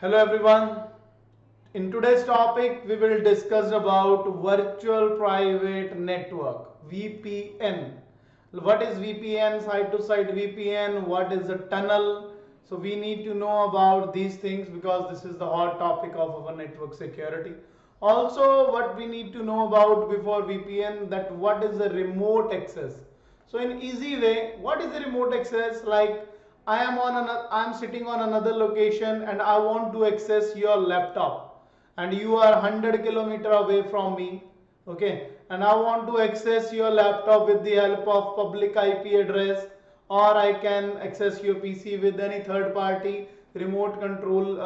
Hello everyone. In today's topic we will discuss about virtual private network VPN. What is VPN? Site to site VPN. What is a tunnel? So we need to know about these things because this is the hot topic of our network security. Also what we need to know about before VPN, that what is a remote access. So in easy way, what is the remote access? Like I am sitting on another location and I want to access your laptop, and you are 100 km away from me, okay, and I want to access your laptop with the help of public IP address, or I can access your PC with any third party remote control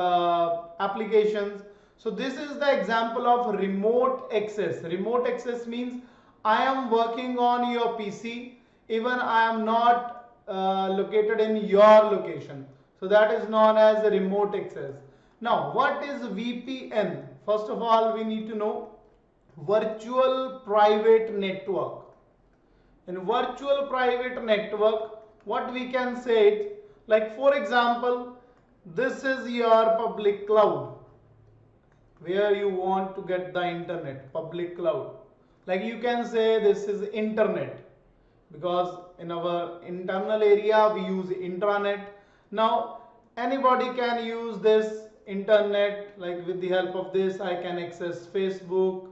applications. So this is the example of remote access. Remote access means I am working on your PC, even I am not located in your location. So that is known as a remote access. Now, what is VPN? First of all, we need to know virtual private network. In virtual private network, what we can say it, like for example, this is your public cloud where you want to get the internet, public cloud. Like you can say this is internet, because in our internal area we use intranet. Now anybody can use this internet, like with the help of this I can access Facebook,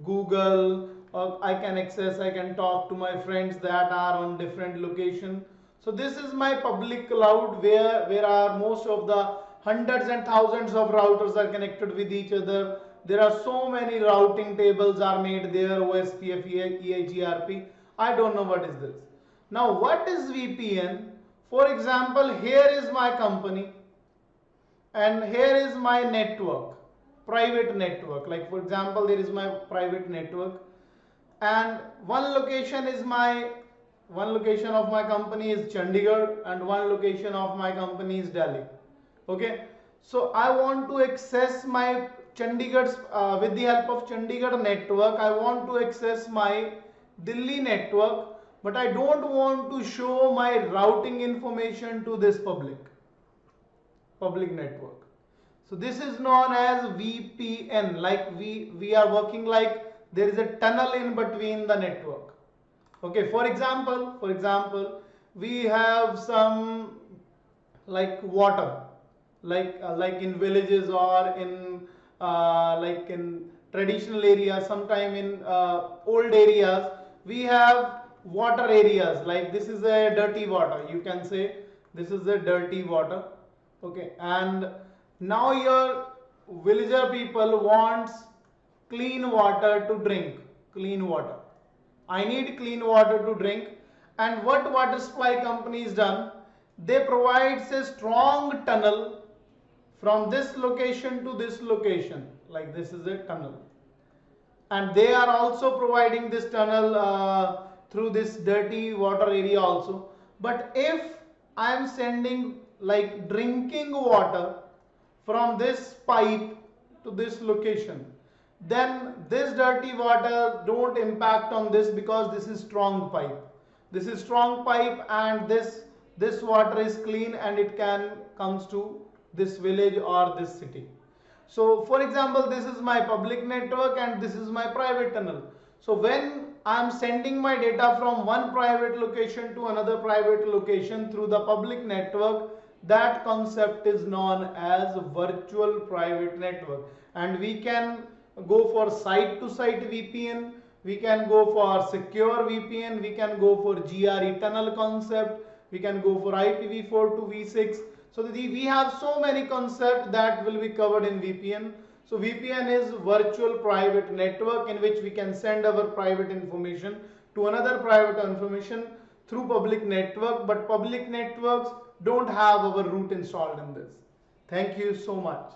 Google, or I can talk to my friends that are on different location. So this is my public cloud where are most of the hundreds and thousands of routers are connected with each other. There are so many routing tables are made there, OSPF, EIGRP. I don't know what is this. Now what is VPN? For example, here is my company and here is my network, private network. Like for example, there is my private network, and one location of my company is Chandigarh and one location of my company is Delhi. Okay, so I want to access my Chandigarh with the help of Chandigarh network. I want to access my Delhi network, but I don't want to show my routing information to this public network. So this is known as VPN. Like we are working like there is a tunnel in between the network. Okay, for example, we have some like water, like in villages or in like in traditional areas, sometime in old areas we have water areas. Like this is a dirty water, you can say this is a dirty water. Okay, and now your villager people wants clean water to drink, clean water. I need clean water to drink, and what water supply company is done, they provides a strong tunnel from this location to this location. Like this is a tunnel, and they are also providing this tunnel through this dirty water area also. But if I am sending like drinking water from this pipe to this location, then this dirty water don't impact on this, because this is strong pipe. This is strong pipe, and this water is clean and it can comes to this village or this city. So for example, this is my public network and this is my private tunnel. So when I am sending my data from one private location to another private location through the public network, that concept is known as virtual private network. And we can go for site to site VPN, we can go for secure VPN, we can go for GRE tunnel concept, we can go for IPv4 to v6. So we have so many concepts that will be covered in VPN. So VPN is virtual private network in which we can send our private information to another private information through public network, but public networks don't have our root installed in this. Thank you so much.